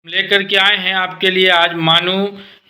लेकर के आए हैं आपके लिए आज मानू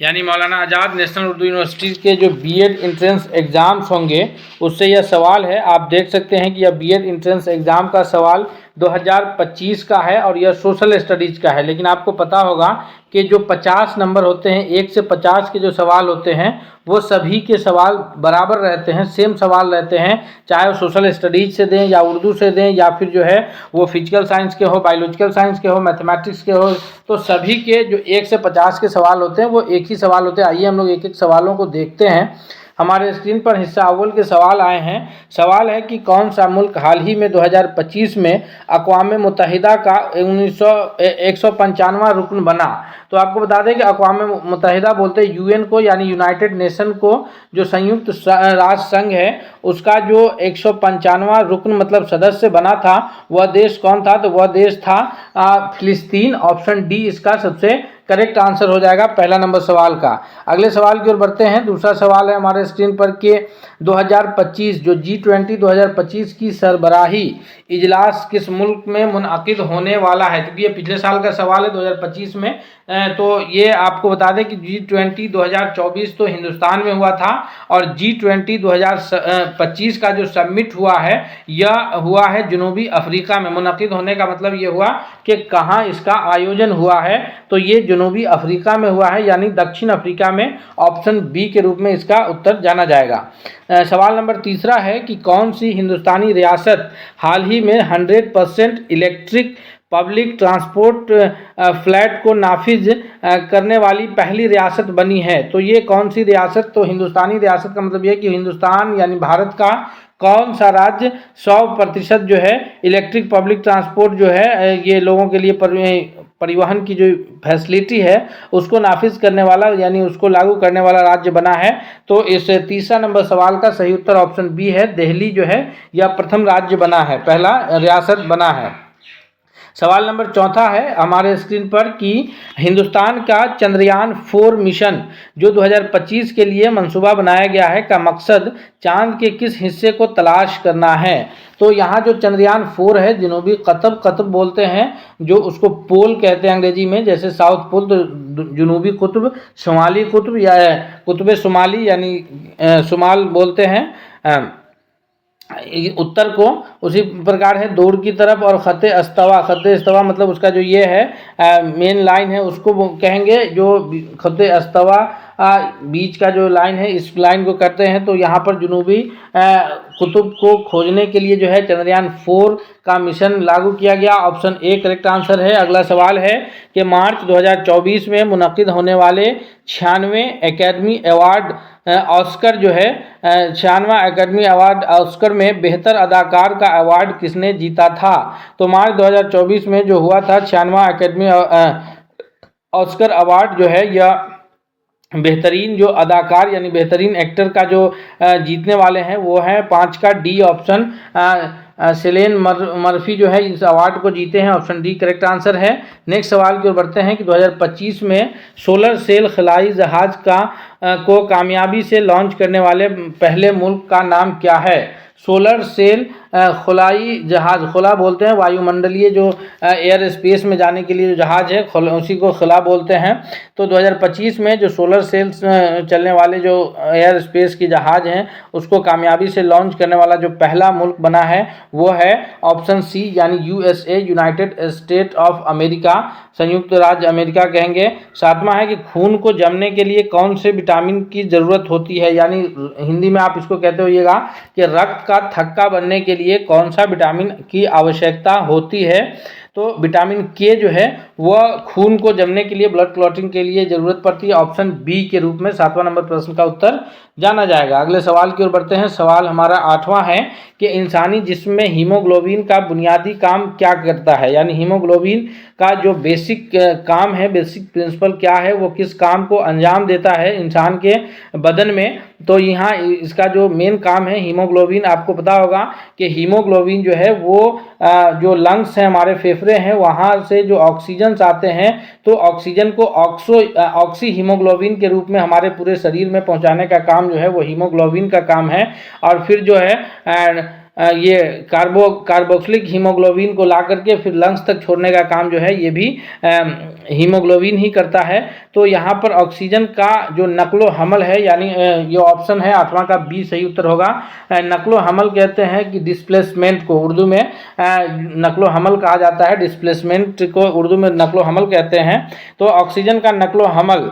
यानी मौलाना आज़ाद नेशनल उर्दू यूनिवर्सिटी के जो बीएड एंट्रेंस एग्ज़ाम्स होंगे उससे यह सवाल है। आप देख सकते हैं कि यह बीएड एंट्रेंस एग्ज़ाम का सवाल 2025 का है और यह सोशल स्टडीज़ का है। लेकिन आपको पता होगा कि जो 50 नंबर होते हैं, 1 से 50 के जो सवाल होते हैं वो सभी के सवाल बराबर रहते हैं, सेम सवाल रहते हैं, चाहे वो सोशल स्टडीज़ से दें या उर्दू से दें या फिर जो है वो फिजिकल साइंस के हो, बायोलॉजिकल साइंस के हो, मैथमेटिक्स के हो। तो सभी के जो 1 से 50 के सवाल होते हैं वो एक ही सवाल होते हैं। आइए हम लोग एक एक सवालों को देखते हैं। हमारे स्क्रीन पर हिस्सा अव्वल के सवाल आए हैं। सवाल है कि कौन सा मुल्क हाल ही में 2025 में अक़वाम मुत्तहिदा का 195वां रुकन बना। तो आपको बता दें कि अक़वाम मुत्तहिदा बोलते हैं यूएन को, यानी यूनाइटेड नेशन को, जो संयुक्त राष्ट्र संघ है उसका जो 195वां रुकन मतलब सदस्य बना था वह देश कौन था? तो वह देश था फिलिस्तीन। ऑप्शन डी इसका सबसे करेक्ट आंसर हो जाएगा पहला नंबर सवाल का। अगले सवाल की ओर बढ़ते हैं। दूसरा सवाल है हमारे स्क्रीन पर कि 2025 जो G20 2025 की सरबराही इजलास किस मुल्क में मुनअक़िद होने वाला है? क्योंकि ये पिछले साल का सवाल है 2025 में। तो ये आपको बता दें कि G20 2024 तो हिंदुस्तान में हुआ था और G20 2025 का जो समिट हुआ है यह हुआ है जनूबी अफ्रीका में। मुनअक़िद होने का मतलब ये हुआ कि कहाँ इसका आयोजन हुआ है, तो ये जनूबी अफ्रीका में हुआ है, यानी दक्षिण अफ्रीका में। ऑप्शन बी के रूप में इसका उत्तर जाना जाएगा। सवाल नंबर तीसरा है कि कौन सी हिंदुस्तानी रियासत हाल ही में 100% इलेक्ट्रिक पब्लिक ट्रांसपोर्ट फ्लैट को नाफिज करने वाली पहली रियासत बनी है? तो ये कौन सी रियासत? तो हिंदुस्तानी रियासत का मतलब ये कि हिंदुस्तान यानी भारत का कौन सा राज्य 100% जो है इलेक्ट्रिक पब्लिक ट्रांसपोर्ट जो है ये लोगों के लिए परिवहन की जो फैसिलिटी है उसको नाफिज करने वाला यानी उसको लागू करने वाला राज्य बना है। तो इस तीसरा नंबर सवाल का सही उत्तर ऑप्शन बी है। दिल्ली जो है यह प्रथम राज्य बना है, पहला रियासत बना है। सवाल नंबर चौथा है हमारे स्क्रीन पर कि हिंदुस्तान का चंद्रयान 4 मिशन जो 2025 के लिए मंसूबा बनाया गया है का मकसद चांद के किस हिस्से को तलाश करना है? तो यहाँ जो चंद्रयान 4 है जनूबी कतब बोलते हैं, जो उसको पोल कहते हैं अंग्रेजी में, जैसे साउथ पोल तो जनूबी कुतुब, शुमाली कुतुब या कुतुब शुमाली यानी शुमाल बोलते हैं उत्तर को। उसी प्रकार है दौड़ की तरफ और ख़त अस्तवा मतलब उसका जो ये है मेन लाइन है उसको कहेंगे, जो ख़त अस्तवा बीच का जो लाइन है इस लाइन को करते हैं। तो यहाँ पर जनूबी कुतुब को खोजने के लिए जो है चंद्रयान 4 का मिशन लागू किया गया। ऑप्शन ए करेक्ट आंसर है। अगला सवाल है कि मार्च 2024 में मुनक़िद होने वाले 96वें एकेडमी अवार्ड ऑस्कर जो है 96वां एकेडमी अवार्ड ऑस्कर में बेहतर अदाकार का अवार्ड किसने जीता था? तो मार्च 2024 में जो हुआ था 96वां एकेडमी ऑस्कर अवार्ड जो है यह बेहतरीन जो अदाकार यानी बेहतरीन एक्टर का जो जीतने वाले हैं वो हैं 5 का डी ऑप्शन सिलेन मर्फी जो है इस अवार्ड को जीते हैं। ऑप्शन डी करेक्ट आंसर है। नेक्स्ट सवाल की ओर बढ़ते हैं कि 2025 में सोलर सेल खलाई जहाज को कामयाबी से लॉन्च करने वाले पहले मुल्क का नाम क्या है? सोलर सेल खलाई जहाज, खुला बोलते हैं वायुमंडलीय जो एयर स्पेस में जाने के लिए जो जहाज़ है उसी को खुला बोलते हैं। तो 2025 में जो सोलर सेल चलने वाले जो एयर स्पेस की जहाज़ हैं उसको कामयाबी से लॉन्च करने वाला जो पहला मुल्क बना है वो है ऑप्शन सी यानी USA, United state of America, संयुक्त राज्य अमेरिका कहेंगे। सातवां है कि खून को जमने के लिए कौन से विटामिन की ज़रूरत होती है, यानी हिंदी में आप इसको कहते होइएगा कि रक्त का थक्का बनने के लिए कौन सा विटामिन की आवश्यकता होती है? तो विटामिन के जो है वह खून को जमने के लिए, ब्लड क्लॉटिंग के लिए ज़रूरत पड़ती है। ऑप्शन बी के रूप में 7वां नंबर प्रश्न का उत्तर जाना जाएगा। अगले सवाल की ओर बढ़ते हैं। सवाल हमारा 8वां है कि इंसानी जिस्म में हीमोग्लोबिन का बुनियादी काम क्या करता है, यानी हीमोग्लोबिन का जो बेसिक काम है, बेसिक प्रिंसिपल क्या है, वो किस काम को अंजाम देता है इंसान के बदन में? तो यहाँ इसका जो मेन काम है हीमोग्लोबिन, आपको पता होगा कि हीमोग्लोबिन जो है वो जो लंग्स हैं हमारे फेफड़े हैं वहाँ से जो ऑक्सीजन आते हैं तो ऑक्सीजन को ऑक्सी हीमोग्लोबिन के रूप में हमारे पूरे शरीर में पहुँचाने का काम जो है वो हीमोग्लोबिन का काम है। और फिर जो है ये कार्बोक्सिलिक हीमोग्लोबिन को ला करके फिर लंग्स तक छोड़ने का काम जो है ये भी हीमोग्लोबिन ही करता है। तो यहाँ पर ऑक्सीजन का जो नकलो हमल है, यानी ये ऑप्शन है 8वां का बी सही उत्तर होगा। नकलो हमल कहते हैं कि डिस्प्लेसमेंट को उर्दू में नकलो हमल कहा जाता है, डिस्प्लेसमेंट को उर्दू में नकलो हमल कहते हैं। तो ऑक्सीजन का नकलो हमल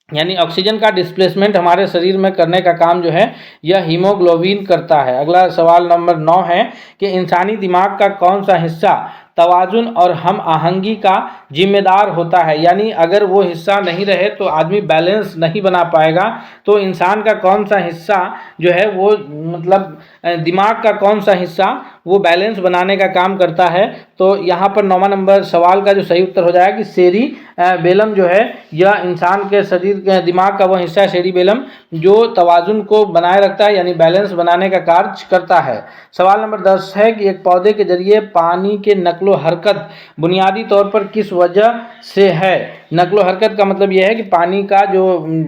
यानी ऑक्सीजन का डिस्प्लेसमेंट हमारे शरीर में करने का काम जो है यह हीमोग्लोबिन करता है। अगला सवाल नंबर 9 है कि इंसानी दिमाग का कौन सा हिस्सा तवाजुन और हम आहंगी का जिम्मेदार होता है, यानी अगर वो हिस्सा नहीं रहे तो आदमी बैलेंस नहीं बना पाएगा। तो इंसान का कौन सा हिस्सा जो है वो मतलब दिमाग का कौन सा हिस्सा वो बैलेंस बनाने का काम करता है। तो यहाँ पर 9वां नंबर सवाल का जो सही उत्तर हो जाएगा कि सेरी बेलम जो है यह इंसान के शरीर के दिमाग का वह हिस्सा है सेरी बेलम जो तवाजुन को बनाए रखता है, यानी बैलेंस बनाने का कार्य करता है। सवाल नंबर 10 है कि एक पौधे के जरिए पानी के नकलो हरकत बुनियादी तौर पर किस वजह से है। नकलो हरकत का मतलब यह है कि पानी का जो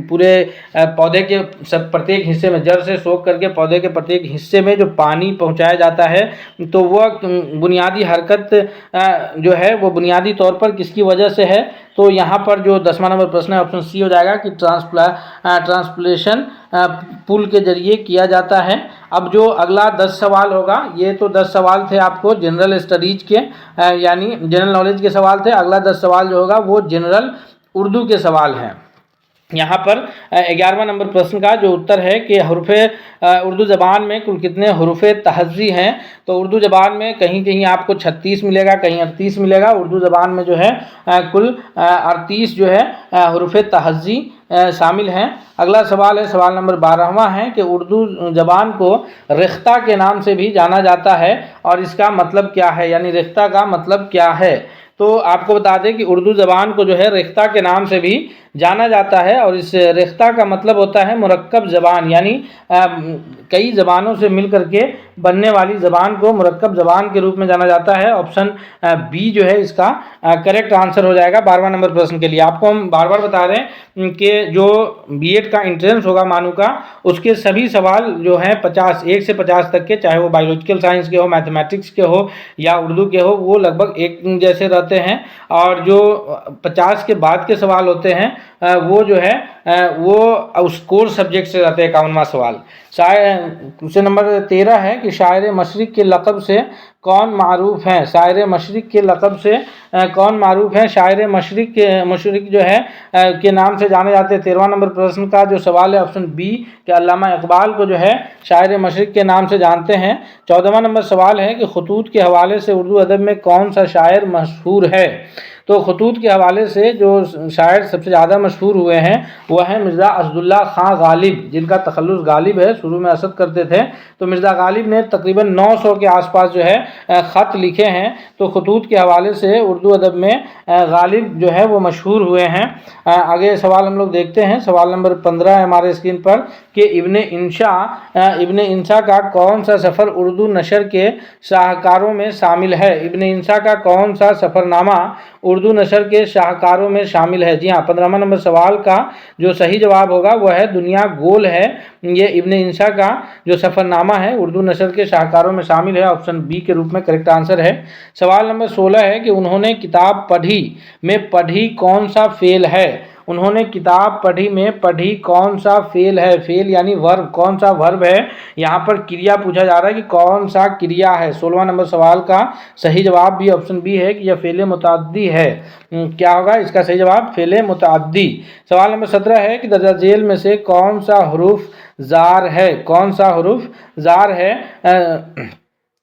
पूरे पौधे के सब प्रत्येक हिस्से में जड़ से सोख करके पौधे के प्रत्येक हिस्से में जो पानी पहुंचाया जाता है, तो वह बुनियादी हरकत जो है वो बुनियादी तौर पर किसकी वजह से है। तो यहाँ पर जो 10वां नंबर प्रश्न है ऑप्शन सी हो जाएगा कि ट्रांसप्लेशन पुल के जरिए किया जाता है। अब जो अगला 10 सवाल होगा, ये तो 10 सवाल थे आपको जनरल स्टडीज के यानी जनरल नॉलेज के सवाल थे। अगला 10 सवाल जो होगा वो जनरल उर्दू के सवाल हैं। यहाँ पर 11वां नंबर प्रश्न का जो उत्तर है कि हरूफे उर्दू ज़बान में कुल कितने हरूफे तहज़्ज़ी हैं। तो उर्दू ज़बान में कहीं कहीं आपको 36 मिलेगा, कहीं 38 मिलेगा। उर्दू ज़बान में जो है कुल 38 जो है हरूफे तहज़्ज़ी शामिल हैं। अगला सवाल है सवाल नंबर 12वां है कि उर्दू ज़बान को रिख्ता के नाम से भी जाना जाता है और इसका मतलब क्या है, यानी रिख्ता का मतलब क्या है। तो आपको बता दें कि उर्दू ज़बान को जो है रिख्ता के नाम से भी जाना जाता है और इस रिख्ता का मतलब होता है मुरक्कब ज़बान, यानी कई ज़बानों से मिल करके बनने वाली ज़बान को मुरक्कब ज़बान के रूप में जाना जाता है। ऑप्शन बी जो है इसका करेक्ट आंसर हो जाएगा 12वां नंबर प्रश्न के लिए। आपको हम बार बार बता रहे हैं कि जो बीएड का एंट्रेंस होगा मानू का, उसके सभी सवाल जो हैं 50 1 से 50 तक के, चाहे वो बायोलॉजिकल साइंस के हो, मैथमेटिक्स के हो या उर्दू के हो, वो लगभग एक जैसे रहते हैं। और जो 50 के बाद के सवाल होते हैं वो जो है वो उस कोर्स सब्जेक्ट से रहते हैं। 51वां सवाल क्वेश्चन नंबर 13 है कि शायर मशरिक के लक़ब से कौन मारूफ हैं। शायर मशरिक के लक़ब से कौन मारूफ हैं। शायर मशरिक जो है के नाम से जाने जाते हैं। 13वां नंबर प्रश्न का जो सवाल है ऑप्शन बी कि अल्लामा इकबाल को जो है शायर मशरिक के नाम से जानते हैं। 14वां नंबर सवाल है कि खतूत के हवाले से उर्दू अदब में कौन सा शायर मशहूर है। तो खतूत के हवाले से जो शायर सबसे ज़्यादा मशहूर हुए हैं वह है मिर्ज़ा असदुल्ला खां गालिब, जिनका तखल्लुस गालिब है, शुरू में असद करते थे। तो मिर्ज़ा गालिब ने तकरीबन 900 के आसपास जो है ख़त लिखे हैं। तो खतूत के हवाले से उर्दू अदब में गालिब जो है वो मशहूर हुए हैं। आगे सवाल हम लोग देखते हैं। सवाल नंबर 15 है हमारे स्क्रीन पर कि इब्ने इंशा का कौन सा सफ़र उर्दू नशर के शाहकारों में शामिल है। इब्ने इंशा का कौन सा सफ़रनामा उर्दू नशर के शाहकारों में शामिल है। जी हाँ, 15वां नंबर सवाल का जो सही जवाब होगा वह है दुनिया गोल है। ये इब्ने इंशा का जो सफ़रनामा है उर्दू नशर के शाहकारों में शामिल है। ऑप्शन बी के रूप में करेक्ट आंसर है। सवाल नंबर 16 है कि उन्होंने किताब पढ़ी में पढ़ी कौन सा फेल है। उन्होंने किताब पढ़ी में पढ़ी कौन सा फेल है। फेल यानी वर्ब, कौन सा वर्ब है। यहाँ पर क्रिया पूछा जा रहा है कि कौन सा क्रिया है। 16वां नंबर सवाल का सही जवाब भी ऑप्शन बी है कि यह फेल मुतअद्दी है। क्या होगा इसका सही जवाब? फेल मुतअद्दी। सवाल नंबर 17 है कि दर्जा झेल में से कौन सा हरूफ जार है। कौन सा हरूफ जार है।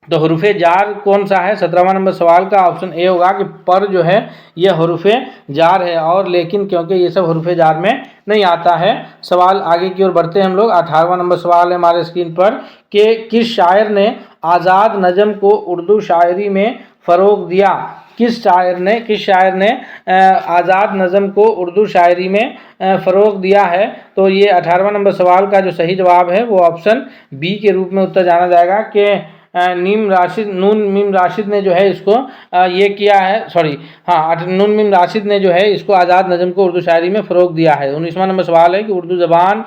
तो हरूफे जार कौन सा है। 17वां नंबर सवाल का ऑप्शन ए होगा कि पर जो है यह हरूफे जार है और लेकिन, क्योंकि ये सब हरूफे जार में नहीं आता है। सवाल आगे की ओर बढ़ते हैं हम लोग। 18वां नंबर सवाल है हमारे स्क्रीन पर कि किस शायर ने आज़ाद नज़म को उर्दू शायरी में फ़रोग़ दिया। किस शायर ने आज़ाद नज़म को उर्दू शायरी में फ़रोग़ दिया है। तो ये 18वां नंबर सवाल का जो सही जवाब है वो ऑप्शन बी के रूप में उत्तर जाना जाएगा कि नून मीम राशिद ने जो है इसको ये किया है। नून मीम राशिद ने जो है इसको आज़ाद नज़म को उर्दू शायरी में फ़रोग़ दिया है। 19वां नंबर सवाल है कि उर्दू ज़बान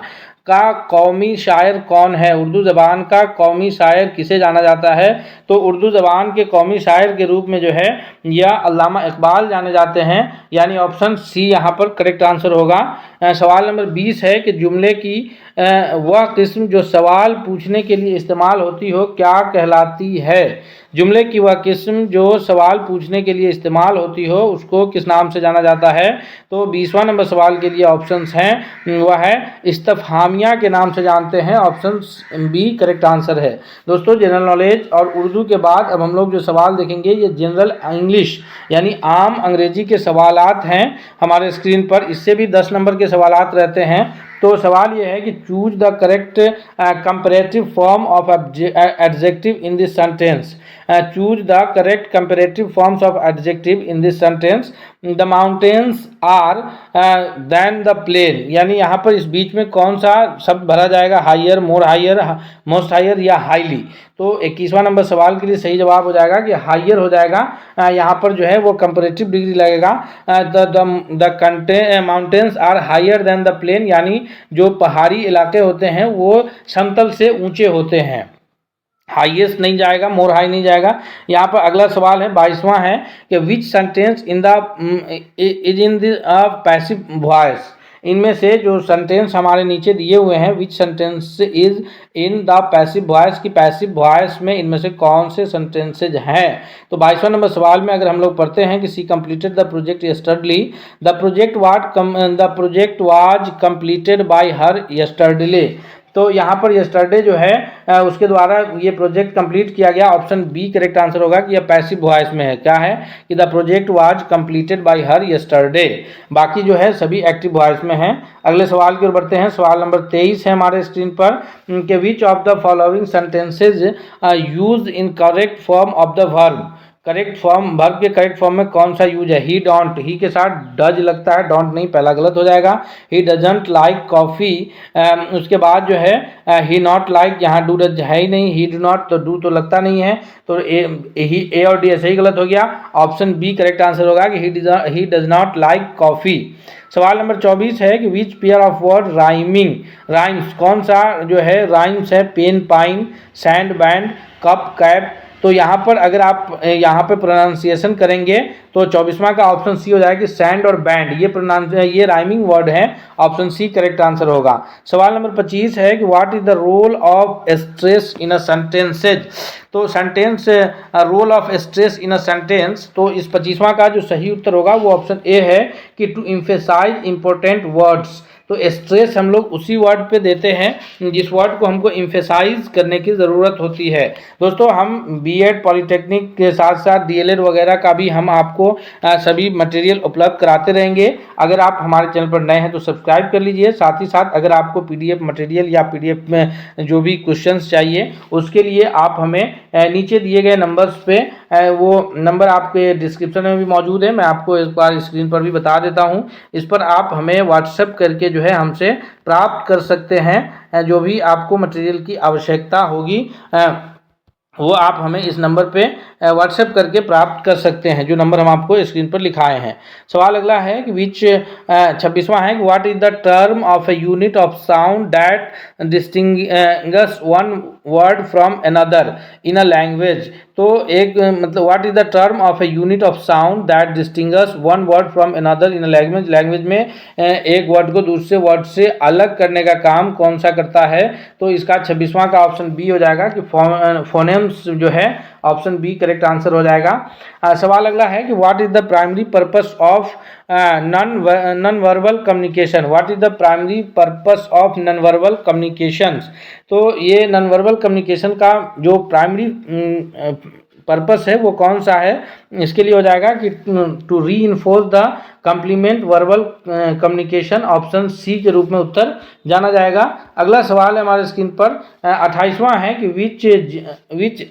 का कौमी शायर कौन है? उर्दू ज़बान का कौमी शायर किसे जाना जाता है? तो उर्दू ज़बान के कौमी शायर के रूप में जो है या अल्लामा इकबाल जाने जाते हैं, यानी ऑप्शन सी यहाँ पर करेक्ट आंसर होगा। सवाल नंबर 20 है कि जुमले की वह किस्म जो सवाल पूछने के लिए इस्तेमाल होती हो क्या कहलाती है? जुमले की वह किस्म जो सवाल पूछने के लिए इस्तेमाल होती हो उसको किस नाम से जाना जाता है? तो 20वां नंबर सवाल के लिए ऑप्शंस हैं वह है इस्तफहामिया के नाम से जानते हैं, ऑप्शन बी करेक्ट आंसर है। दोस्तों जनरल नॉलेज और उर्दू के बाद अब हम लोग जो सवाल देखेंगे ये जनरल इंग्लिश यानी आम अंग्रेजी के सवालात हैं हमारे स्क्रीन पर। इससे भी 10 नंबर के सवालात रहते हैं। तो सवाल ये है कि choose the correct comparative form of adjective in this sentence. Choose the correct comparative forms of adjective in this sentence. The mountains are then the plain, यानी यहाँ पर इस बीच में कौन सा शब्द भरा जाएगा? हाइयर, मोर हाइयर, मोस्ट हाइयर या हाईली? तो 21वां नंबर सवाल के लिए सही जवाब हो जाएगा कि हाइयर हो जाएगा। यहाँ पर जो है वो कंपैरेटिव डिग्री लगेगा। The mountains are higher than the plain, यानी जो पहाड़ी इलाके होते हैं वो समतल से ऊंचे होते हैं। हाईएस्ट नहीं जाएगा, मोर हाई नहीं जाएगा। यहाँ पर अगला सवाल है 22वां है कि विच sentence in the is in the passive voice. इनमें से जो सेंटेंस हमारे नीचे दिए हुए हैं विच sentence is in the passive voice की पैसिव वॉइस में इनमें से कौन से सेंटेंसेज हैं? तो 22वां नंबर सवाल में अगर हम लोग पढ़ते हैं कि she completed the project yesterday, the project was completed by her yesterday. तो यहाँ पर यस्टरडे जो है उसके द्वारा ये प्रोजेक्ट कंप्लीट किया गया, ऑप्शन बी करेक्ट आंसर होगा कि यह पैसिव वॉइस में है। क्या है कि the project was completed by her yesterday. बाकी जो है सभी एक्टिव वॉइस में हैं। अगले सवाल की ओर बढ़ते हैं। सवाल नंबर 23 है हमारे स्क्रीन पर कि which of the following sentences use in correct form of the verb. Correct form, verb के करेक्ट फॉर्म में कौन सा यूज है? ही डोंट, ही के साथ डज लगता है, डोंट नहीं, पहला गलत हो जाएगा। ही डजंट लाइक कॉफ़ी, उसके बाद जो है ही नॉट लाइक, यहाँ डू डज है ही नहीं, ही डू नॉट तो डू तो लगता नहीं है, तो ए और डी ऐसे ही गलत हो गया। ऑप्शन बी करेक्ट आंसर होगा कि he does not like coffee. सवाल नंबर 24 है कि which pair of word rhyming rhymes, कौन सा जो है राइम्स है? Pen, pine, sand, band, cup, cap. तो यहाँ पर अगर आप यहाँ पे प्रोनाउंसिएशन करेंगे तो 24वां का ऑप्शन सी हो जाएगा कि सैंड और बैंड, ये राइमिंग वर्ड है, ऑप्शन सी करेक्ट आंसर होगा। सवाल नंबर 25 है कि what is the role of stress in a sentences. तो sentence role of stress in a sentence, तो इस 25वां का जो सही उत्तर होगा वो ऑप्शन ए है कि टू एम्फेसाइज इंपॉर्टेंट वर्ड्स। तो स्ट्रेस हम लोग उसी वर्ड पे देते हैं जिस वर्ड को हमको एम्फेसाइज करने की ज़रूरत होती है। दोस्तों हम बीएड पॉलिटेक्निक के साथ साथ डीएलएड वगैरह का भी हम आपको सभी मटेरियल उपलब्ध कराते रहेंगे। अगर आप हमारे चैनल पर नए हैं तो सब्सक्राइब कर लीजिए। साथ ही साथ अगर आपको पीडीएफ मटेरियल या पीडीएफ में जो भी क्वेश्चंस चाहिए उसके लिए आप हमें नीचे दिए गए नंबर्स पे, वो नंबर आपके डिस्क्रिप्शन में भी मौजूद है, मैं आपको एक बार स्क्रीन पर भी बता देता हूँ। इस पर आप हमें व्हाट्सएप करके जो है हमसे प्राप्त कर सकते हैं। जो भी आपको मटेरियल की आवश्यकता होगी वो आप हमें इस नंबर पे व्हाट्सएप करके प्राप्त कर सकते हैं, जो नंबर हम आपको स्क्रीन पर लिखाए हैं। सवाल अगला है कि विच 26वां है कि what is the term of a unit of sound that distinguish one word from another in a language. तो एक मतलब what is the term of a unit of sound that distinguish one word from another in a language. Language में एक word को दूसरे word से अलग करने का काम कौन सा करता है? तो इसका 26वां का ऑप्शन बी हो जाएगा कि फोनेम्स जो है, ऑप्शन बी करेक्ट आंसर हो जाएगा। सवाल अगला है कि what is the primary purpose of non verbal communication. What is the primary purpose of non verbal communications. तो ये नॉन वर्बल कम्युनिकेशन का जो प्राइमरी पर्पस है वो कौन सा है? इसके लिए हो जाएगा कि to reinforce the complement verbal communication, option C के रूप में उत्तर जाना जाएगा। अगला सवाल है हमारे स्क्रीन पर 28वां है कि which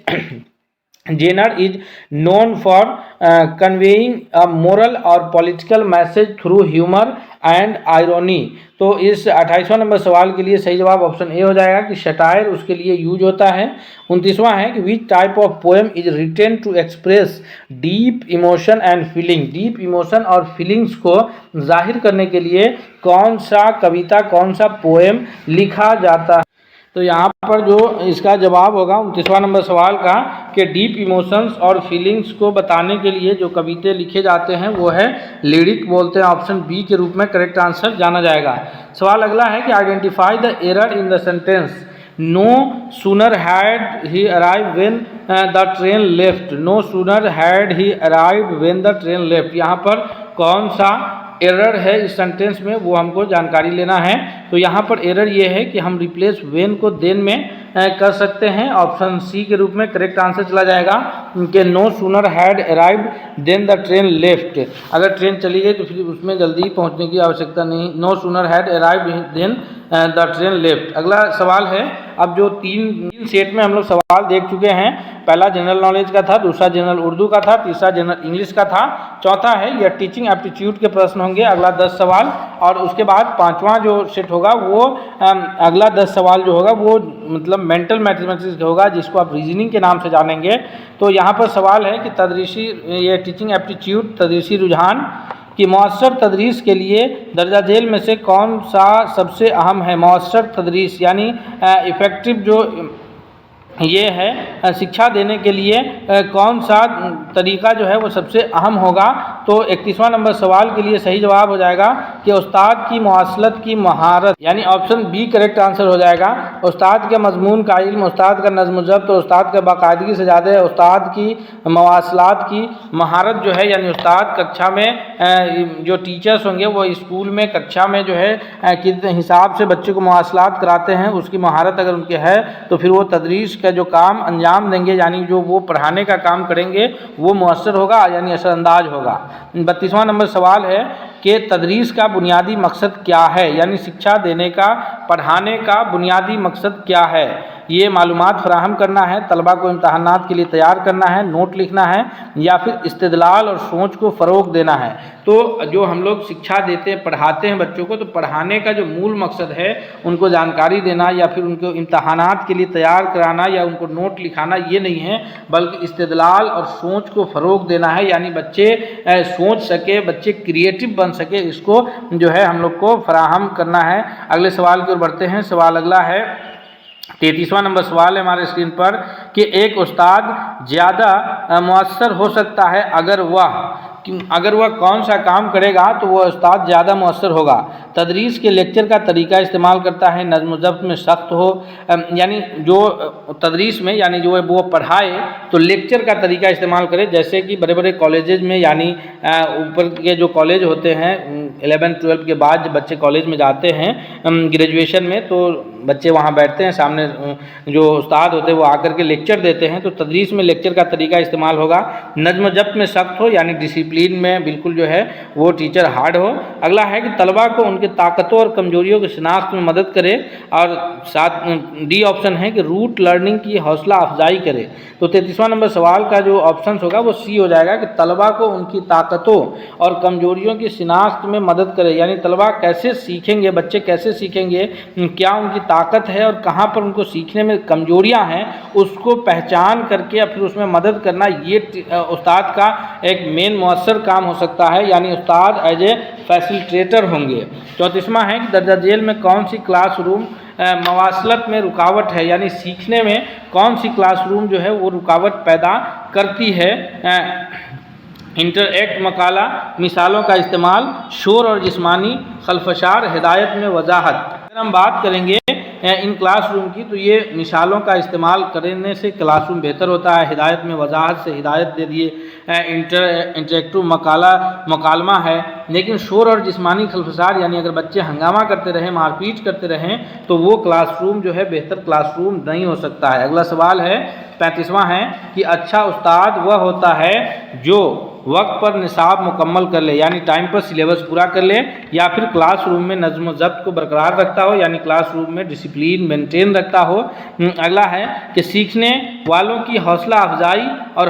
genre is known for conveying a moral or political message through humour and irony. तो इस 28वां नंबर सवाल के लिए सही जवाब ऑप्शन ए हो जाएगा कि सटायर उसके लिए यूज होता है। 29वां है कि which type of poem is written to express deep emotion and feeling. Deep emotion और फीलिंग्स को जाहिर करने के लिए कौन सा कविता, कौन सा पोएम लिखा जाता है। तो यहाँ पर जो इसका जवाब होगा 29वां नंबर सवाल का कि डीप इमोशंस और फीलिंग्स को बताने के लिए जो कविते लिखे जाते हैं वो है लिरिक बोलते हैं। ऑप्शन बी के रूप में करेक्ट आंसर जाना जाएगा। सवाल अगला है कि identify the error in the sentence. No sooner had he arrive when the train left. No sooner had he arrive when the train left. यहाँ पर कौन सा एरर है इस सेंटेंस में वो हमको जानकारी लेना है। तो यहाँ पर एरर ये है कि हम रिप्लेस व्हेन को देन में कर सकते हैं। ऑप्शन सी के रूप में करेक्ट आंसर चला जाएगा कि no sooner had arrived then the train left. अगर ट्रेन चली गई तो फिर उसमें जल्दी पहुंचने की आवश्यकता नहीं। No sooner had arrived then the train left. अगला सवाल है, अब जो तीन सेट में हम लोग सवाल देख चुके हैं, पहला जनरल नॉलेज का था, दूसरा जनरल उर्दू का था, तीसरा जनरल इंग्लिश का था, चौथा है यह टीचिंग एप्टीट्यूड के प्रश्न होंगे अगला 10 सवाल, और उसके बाद पांचवा जो सेट होगा वो अगला 10 सवाल जो होगा वो मतलब मेंटल मैथमेटिक्स होगा, जिसको आप रीजनिंग के नाम से जानेंगे। तो यहाँ पर सवाल है कि तदरीसी ये टीचिंग एप्टीट्यूड तदरीसी रुझान कि मौसर तदरीस के लिए दर्जा झेल में से कौन सा सबसे अहम है। मौसर तदरीस यानी इफ़ेक्टिव जो ये है शिक्षा देने के लिए कौन सा तरीका जो है वो सबसे अहम होगा। तो 31वां नंबर सवाल के लिए सही जवाब हो जाएगा कि उस्ताद की मवासलत की महारत, यानी ऑप्शन बी करेक्ट आंसर हो जाएगा। उस्ताद के मजमून का इल्म, उस्ताद का नज़्म ज़ब्त, तो उस्ताद का बाकायदगी से ज़्यादा है उस्ताद की मवासलात की महारत जो है, यानी उस्ताद कक्षा में जो टीचर्स होंगे वो स्कूल में कक्षा में जो है किस हिसाब से बच्चे को मवासलात कराते हैं उसकी महारत अगर उनके है तो फिर वो तदरीस का जो काम अंजाम देंगे, यानी जो वो पढ़ाने का काम करेंगे वो मुअस्सर होगा यानी असरअंदाज होगा। 32वां नंबर सवाल है कि तदरीस का बुनियादी मकसद क्या है, यानी शिक्षा देने का पढ़ाने का बुनियादी मकसद क्या है। ये मालूमात फराहम करना है, तलबा को इम्तहानात के लिए तैयार करना है, नोट लिखना है, या फिर इस्तेदलाल और सोच को फ़रोग देना है। तो जो हम लोग शिक्षा देते हैं पढ़ाते हैं बच्चों को, तो पढ़ाने का जो मूल मकसद है उनको जानकारी देना या फिर उनको इम्तहानात के लिए तैयार कराना या उनको नोट लिखाना ये नहीं है, बल्कि इस्तेदलाल और सोच को फ़रोग देना है, यानी बच्चे सोच सके, बच्चे क्रिएटिव बन सके, इसको जो है हम लोग को फराहम करना है। अगले सवाल की ओर बढ़ते हैं। सवाल अगला है 33वां नंबर सवाल है हमारे स्क्रीन पर कि एक उस्ताद ज़्यादा मुअस्सर हो सकता है अगर वह कौन सा काम करेगा तो वह उस्ताद ज़्यादा मुअस्सर होगा। तदरीस के लेक्चर का तरीका इस्तेमाल करता है, नज़्म ज़ब्त में सख्त हो, यानी जो तदरीस में यानी जो है वो पढ़ाए तो लेक्चर का तरीका इस्तेमाल करे। जैसे कि बड़े बड़े कॉलेजेस में यानी ऊपर के जो कॉलेज होते हैं 11-12 के बाद जब बच्चे कॉलेज में जाते हैं ग्रेजुएशन में, तो बच्चे वहाँ बैठते हैं, सामने जो उस्ताद होते हैं वो आकर के लेक्चर देते हैं, तो तदरीस में लेक्चर का तरीका इस्तेमाल होगा। नज़्म ज़ब्त में सख्त हो, यानी डिसिप्लिन में बिल्कुल जो है वो टीचर हार्ड हो। अगला है कि तलबा को उनके ताकतों और कमजोरियों की शिनाख्त में मदद करे, और साथ डी ऑप्शन है कि रूट लर्निंग की हौसला अफजाई करे। तो 33वां नंबर सवाल का जो ऑप्शन होगा वो सी हो जाएगा कि तलबा को उनकी ताकतों और कमजोरियों की शिनाख्त में मदद करे, यानी तलबा कैसे सीखेंगे, बच्चे कैसे सीखेंगे, क्या उनकी ताकत है और कहाँ पर उनको सीखने में कमजोरियां हैं, उसको पहचान करके या फिर उसमें मदद करना, ये उस्ताद का एक मेन मुअस्सर काम हो सकता है, यानी उस्ताद एज ए फैसिलिटेटर होंगे। 34वां है कि दर्जा झेल में कौन सी क्लासरूम मवासलत में रुकावट है, यानी सीखने में कौन सी क्लासरूम जो है वो रुकावट पैदा करती है। इंटरएक्ट मकाला, मिसालों का इस्तेमाल, शोर और जिस्मानी खलफशार, हिदायत में वजाहत। अगर हम बात करेंगे इन क्लासरूम की तो ये मिसालों का इस्तेमाल करने से क्लासरूम बेहतर होता है। हिदायत में वजाहत से हिदायत दे दिए, इंटरेक्टिव मकालमा है। लेकिन शोर और जिस्मानी खलफसार, यानी अगर बच्चे हंगामा करते रहें, मारपीट करते रहें, तो वो क्लासरूम जो है बेहतर क्लासरूम नहीं हो सकता है। अगला सवाल है 35वां है कि अच्छा उस्ताद वह होता है जो वक्त पर निसाब मुकम्मल कर ले, यानी टाइम पर सिलेबस पूरा कर ले, या फिर क्लासरूम में नज़्म ज़ब्त को बरकरार रखता हो, यानी क्लासरूम में डिसिप्लिन मेंटेन रखता हो। अगला है कि सीखने वालों की हौसला अफजाई और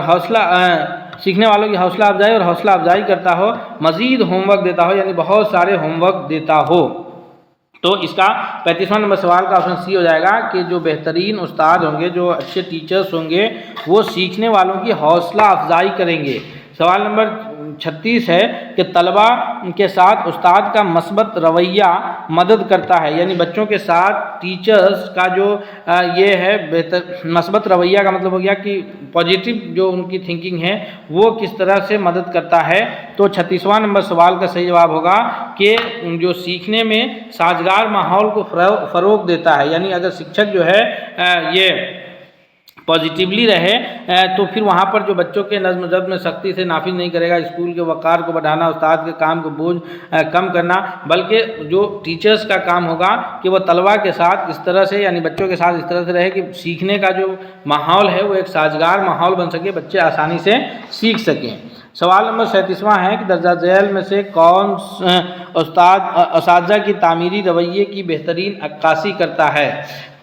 सीखने वालों की हौसला अफजाई और हौसला अफजाई करता हो, मज़ीद होमवर्क देता हो, यानी बहुत सारे होमवर्क देता हो। तो इसका 35वां नंबर सवाल का ऑप्शन सी हो जाएगा कि जो बेहतरीन उस्ताद होंगे, जो अच्छे टीचर्स होंगे, वो सीखने वालों की हौसला अफजाई करेंगे। सवाल नंबर 36 है कि तलबा के साथ उस्ताद का मस्बत रवैया मदद करता है, यानी बच्चों के साथ टीचर्स का जो ये है बेहतर मस्बत रवैया का मतलब हो गया कि पॉजिटिव जो उनकी थिंकिंग है वो किस तरह से मदद करता है। तो 36वां नंबर सवाल का सही जवाब होगा कि जो सीखने में साजगार माहौल को फ़रोग़ देता है, यानी अगर शिक्षक जो है ये पॉजिटिवली रहे तो फिर वहाँ पर जो बच्चों के नज़्म ज़ब्त में सख्ती से नाफिज नहीं करेगा, स्कूल के वक़ार को बढ़ाना, उस्ताद के काम को बोझ कम करना, बल्कि जो टीचर्स का काम होगा कि वह तलबा के साथ इस तरह से, यानी बच्चों के साथ इस तरह से रहे कि सीखने का जो माहौल है वो एक साजगार माहौल बन सके, बच्चे आसानी से सीख सकें। सवाल नंबर 37वां है कि दर्जा झेल में से कौन उस्ताद की तामीरी रवैये की बेहतरीन अक्कासी करता है।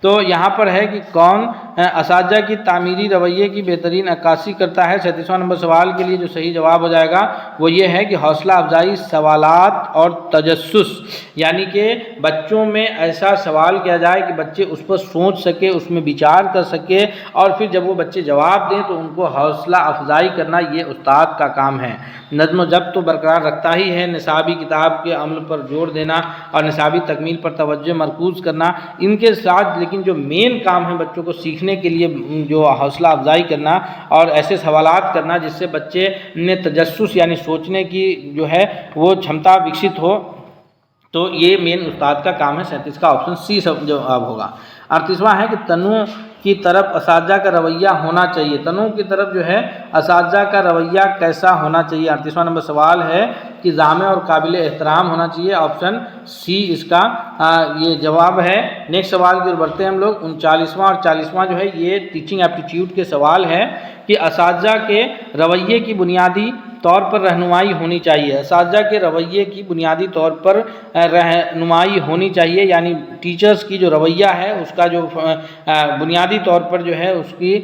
तो यहाँ पर है कि कौन असातिज़ा की तामीरी रवैये की बेहतरीन अक्कासी करता है। 37वां नंबर सवाल के लिए जो सही जवाब हो जाएगा वो ये है कि हौसला अफजाई सवालात और तजस्सुस, यानी कि बच्चों में ऐसा सवाल किया जाए कि बच्चे उस पर सोच सके, उसमें विचार कर सके, और फिर जब वो बच्चे जवाब दें तो उनको हौसला अफजाई करना ये उस्ताद का काम है। नज़्म ज़ब्त तो बरकरार रखता ही है, निसाबी किताब के अमल पर जोर देना और निसाबी तकमील पर तवज्जो मरकूज़ करना, इनके साथ लेकिन जो मेन काम है बच्चों को सीखने के लिए जो हौसला अफजाई करना और ऐसे सवालात करना जिससे बच्चे में तजस्सुस यानी सोचने की जो है वो क्षमता विकसित हो, तो ये मेन उस्ताद का काम है। 37 का ऑप्शन सी जवाब होगा। 38वां है कि तनु की तरफ असातिज़ा का रवैया होना चाहिए। तनु की तरफ जो है असातिज़ा का रवैया कैसा होना चाहिए। 38वां नंबर सवाल है कि जामे और काबिल एहतराम होना चाहिए। ऑप्शन सी इसका ये जवाब है। नेक्स्ट सवाल की ओर बढ़ते हैं हम लोग। 39वां और 40वां जो है ये टीचिंग एप्टीट्यूड के सवाल है कि असातिज़ा के रवैये की बुनियादी तौर पर रहनुमाई होनी चाहिए। असातिज़ा के रवैये की बुनियादी तौर पर रहनुमाई होनी चाहिए, यानी टीचर्स की जो रवैया है उसका जो बुनियादी तौर पर जो है उसकी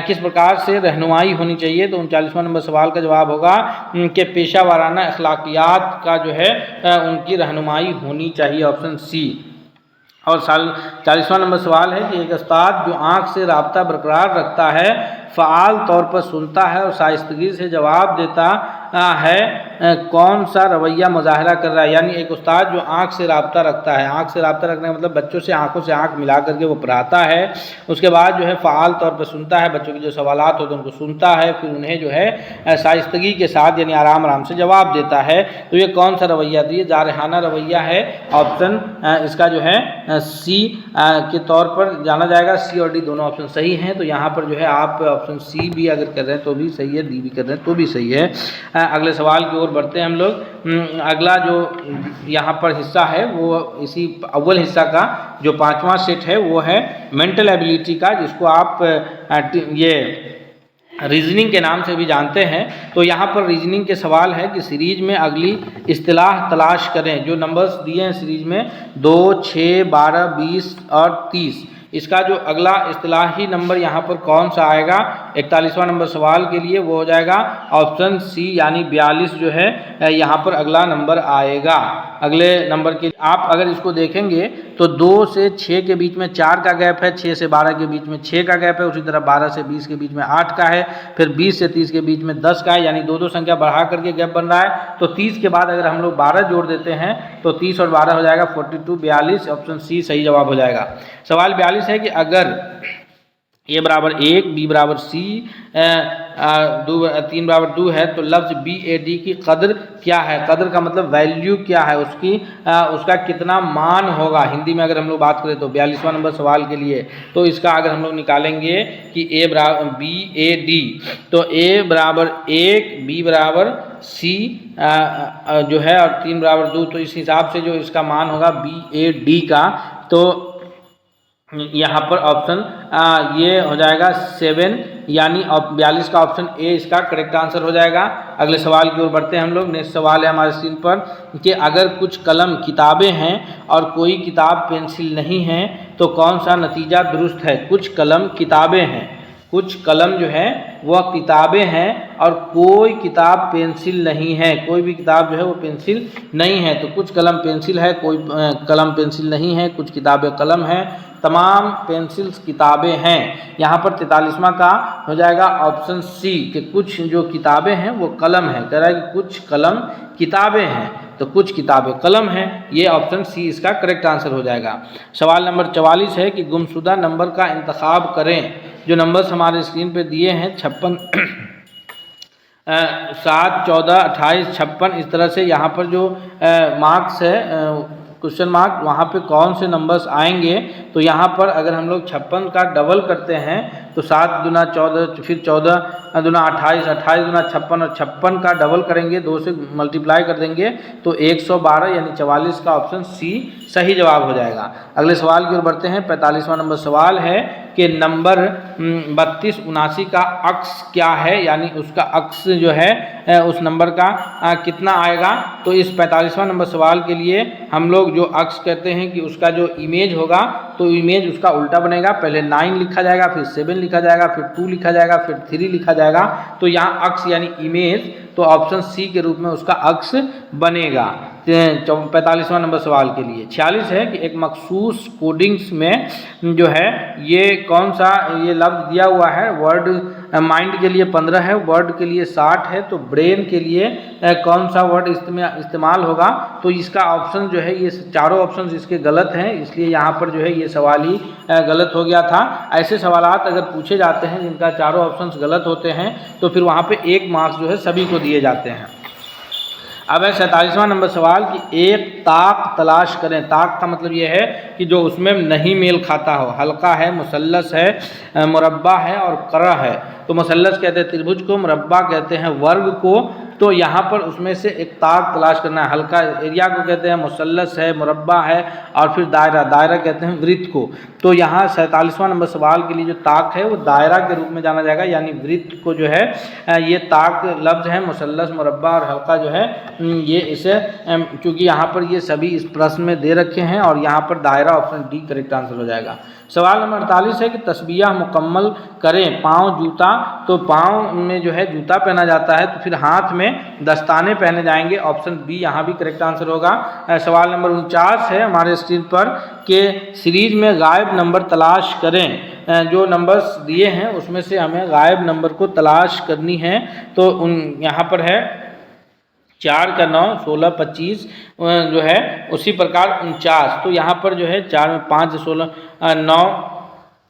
किस प्रकार से रहनुमाई होनी चाहिए। तो 39वां नंबर सवाल का जवाब होगा कि पेशा वाराना अखलाकियात का जो है उनकी रहनुमाई होनी चाहिए। Option C. और 40वां नंबर सवाल है कि एक उस्ताद जो आँख से राब्ता बरकरार रखता है, फ़आल तौर पर सुनता है और शाइस्तगी से जवाब देता है, कौन सा रवैया मुजाहरा कर रहा है। यानी एक उस्ताद जो आँख से राब्ता रखता है, आँख से राब्ता रखने का मतलब बच्चों से आँखों से आँख मिला करके वो पढ़ाता है, उसके बाद जो है फ़आल तौर पर सुनता है, बच्चों के जो सवालात होते हैं उनको सुनता है, फिर उन्हें जो है शाइस्तगी के साथ यानी आराम आराम से जवाब देता है। तो ये कौन सा रवैया, तो ये जारहाना रवैया है। ऑप्शन इसका जो है सी के तौर पर जाना जाएगा। सी और डी दोनों ऑप्शन सही हैं। तो यहाँ पर जो है आप ऑप्शन सी भी अगर कर रहे हैं तो भी सही है, डी भी कर रहे हैं तो भी सही है। अगले सवाल की ओर बढ़ते हैं हम लोग। अगला जो यहाँ पर हिस्सा है वो इसी अव्वल हिस्सा का जो 5वां सेट है वो है मेंटल एबिलिटी का, जिसको आप ये रीजनिंग के नाम से भी जानते हैं। तो यहाँ पर रीजनिंग के सवाल है कि सीरीज में अगली इस्तिलाह तलाश करें। जो नंबर्स दिए हैं सीरीज में 2, 6, 12, 20 और 30, इसका जो अगला इस्तिलाही नंबर यहाँ पर कौन सा आएगा 41वां नंबर सवाल के लिए, वो हो जाएगा ऑप्शन सी यानी 42 जो है यहाँ पर अगला नंबर आएगा। अगले नंबर के आप अगर इसको देखेंगे तो 2 से 6 के बीच में 4 का गैप है, 6 से 12 के बीच में 6 का गैप है, उसी तरह 12 से 20 के बीच में 8 का है, फिर 20 से 30 के बीच में 10 का है, यानी 2-2 संख्या बढ़ा करके गैप बन रहा है। तो 30 के बाद अगर हम लोग 12 जोड़ देते हैं तो 30 और 12 हो जाएगा 42, 42। ऑप्शन सी सही जवाब हो जाएगा। सवाल 42 है कि अगर ए बराबर 1, बी बराबर सी, 3 बराबर 2 है तो लफ्ज़ BAD की कदर क्या है। कदर का मतलब वैल्यू क्या है, उसका कितना मान होगा। हिंदी में अगर हम लोग बात करें तो 42वां नंबर सवाल के लिए तो इसका अगर हम लोग निकालेंगे कि ए बराबर BAD, तो ए बराबर 1, बी बराबर सी जो है और 3 बराबर 2, तो इस हिसाब से जो इसका मान होगा BAD का, तो यहाँ पर ऑप्शन ये हो जाएगा 7, यानी 42 का ऑप्शन ए इसका करेक्ट आंसर हो जाएगा। अगले सवाल की ओर बढ़ते हैं हम लोग। नेक्स्ट सवाल है हमारे स्क्रीन पर कि अगर कुछ कलम किताबें हैं और कोई किताब पेंसिल नहीं है तो कौन सा नतीजा दुरुस्त है। कुछ कलम किताबें हैं, कुछ कलम जो है वह किताबें हैं और कोई किताब पेंसिल नहीं है। कोई भी किताब जो है वो पेंसिल नहीं है। तो कुछ कलम पेंसिल है, कोई कलम पेंसिल नहीं है, कुछ किताबें कलम है, तमाम पेंसिल्स किताबें हैं। यहाँ पर 43वां का हो जाएगा ऑप्शन सी कि कुछ जो किताबें हैं वो कलम है। कह रहा है कि कुछ कलम किताबें हैं, तो कुछ किताबें कलम हैं। ये ऑप्शन सी इसका करेक्ट आंसर हो जाएगा। सवाल नंबर 44 है कि गुमशुदा नंबर का इंतखाब करें। जो नंबर्स हमारे स्क्रीन पे दिए हैं 56 7, 14, 28, 56, इस तरह से यहाँ पर जो मार्क्स है क्वेश्चन मार्क, वहाँ पे कौन से नंबर्स आएंगे। तो यहाँ पर अगर हम लोग 56 का डबल करते हैं तो 7 दूना 14, फिर 14 दूना 28, 28 दूना 56 और 56 का डबल करेंगे, 2 से मल्टीप्लाई कर देंगे तो 112 यानी 44 का ऑप्शन सी सही जवाब हो जाएगा। अगले सवाल की ओर बढ़ते हैं। 45वां नंबर सवाल है कि नंबर 32, 79 का अक्स क्या है, यानी उसका अक्स जो है उस नंबर का कितना आएगा। तो इस 45वां नंबर सवाल के लिए हम लोग जो अक्स कहते हैं कि उसका जो इमेज होगा, तो इमेज उसका उल्टा बनेगा। पहले 9 लिखा जाएगा, फिर 7 लिखा जाएगा, फिर 2 लिखा जाएगा, फिर 3 लिखा जाएगा। तो यहाँ अक्स यानी इमेज, तो ऑप्शन सी के रूप में उसका अक्स बनेगा 45वां नंबर सवाल के लिए। 46 है कि एक मखसूस कोडिंग्स में जो है ये कौन सा ये लफ्ज़ दिया हुआ है। वर्ड माइंड के लिए 15 है, वर्ड के लिए 60 है, तो ब्रेन के लिए कौन सा वर्ड इस्तेमाल होगा। तो इसका ऑप्शन जो है ये चारों ऑप्शन इसके गलत हैं, इसलिए यहाँ पर जो है ये सवाल ही गलत हो गया था। ऐसे सवालात अगर पूछे जाते हैं जिनका चारों ऑप्शंस गलत होते हैं तो फिर वहाँ पे 1 मार्क्स जो है सभी को दिए जाते हैं। अब है 47वां नंबर सवाल कि एक ताक तलाश करें। ताक का मतलब ये है कि जो उसमें नहीं मेल खाता हो। हल्का है, मुसल्लस है, मुरब्बा है और करा है। तो मुसल्लस कहते हैं त्रिभुज को, मुरब्बा कहते हैं वर्ग को। तो यहाँ पर उसमें से एक ताक तलाश करना है। हल्का एरिया को कहते हैं, मुसल्लस है, मुरब्बा है और फिर दायरा, दायरा कहते हैं वृत्त को। तो यहाँ 47वां नंबर सवाल के लिए जो ताक है वो दायरा के रूप में जाना जाएगा, यानी वृत्त को जो है ये ताक लफ्ज़ है। मुसल्लस, मुरब्बा और हल्का जो है ये इसे, क्योंकि यहाँ पर ये सभी इस प्रश्न में दे रखे हैं और यहाँ पर दायरा ऑप्शन डी करेक्ट आंसर हो जाएगा। सवाल नंबर 48 है कि तस्बिया मुकम्मल करें। पाँव जूता, तो पाँव में जो है जूता पहना जाता है, तो फिर हाथ में दस्ताने पहने जाएंगे। ऑप्शन बी यहाँ भी करेक्ट आंसर होगा। सवाल नंबर 49 है हमारे स्क्रीन पर कि सीरीज में गायब नंबर तलाश करें। जो नंबर्स दिए हैं उसमें से हमें गायब नंबर को तलाश करनी है। तो यहाँ पर है 4 का 9, 16, 25 जो है, उसी प्रकार 49। तो यहाँ पर जो है 4 में 5, 16, 9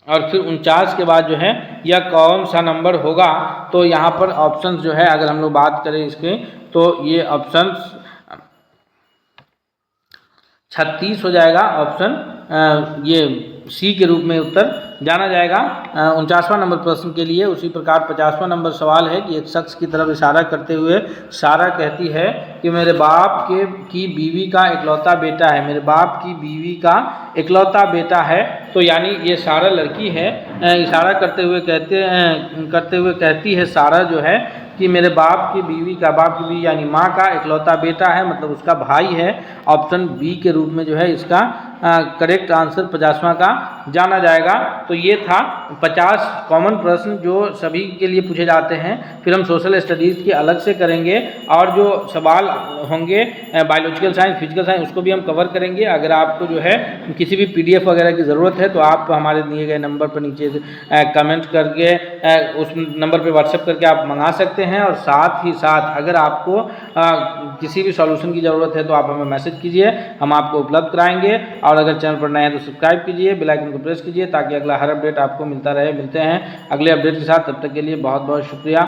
और फिर 49 के बाद जो है यह कौन सा नंबर होगा। तो यहाँ पर ऑप्शंस जो है अगर हम लोग बात करें इसके, तो ये ऑप्शंस 36 हो जाएगा। ऑप्शन ये सी के रूप में उत्तर जाना जाएगा 49वां नंबर प्रश्न के लिए। उसी प्रकार 50वां नंबर सवाल है कि एक शख्स की तरफ इशारा करते हुए सारा कहती है कि मेरे बाप की बीवी का इकलौता बेटा है। मेरे बाप की बीवी का इकलौता बेटा है, तो यानी ये सारा लड़की है। इशारा करते हुए कहती है सारा जो है कि मेरे बाप की बीवी यानी माँ का इकलौता बेटा है, मतलब उसका भाई है। ऑप्शन बी के रूप में जो है इसका करेक्ट आंसर 50वां का जाना जाएगा। तो ये था 50 कॉमन प्रश्न जो सभी के लिए पूछे जाते हैं। फिर हम सोशल स्टडीज़ की अलग से करेंगे और जो सवाल होंगे बायोलॉजिकल साइंस, फिजिकल साइंस, उसको भी हम कवर करेंगे। अगर आपको जो है किसी भी PDF वगैरह की ज़रूरत है तो आप हमारे दिए गए नंबर पर नीचे कमेंट करके उस नंबर पर व्हाट्सएप करके आप मंगा सकते हैं। और साथ ही साथ अगर आपको किसी भी सॉल्यूशन की ज़रूरत है तो आप हमें मैसेज कीजिए, हम आपको उपलब्ध कराएंगे। और अगर चैनल पर नए हैं तो सब्सक्राइब कीजिए, बेल आइकन को प्रेस कीजिए ताकि अगला हर अपडेट आपको मिलता रहे। मिलते हैं अगले अपडेट के साथ, तब तक के लिए बहुत बहुत शुक्रिया।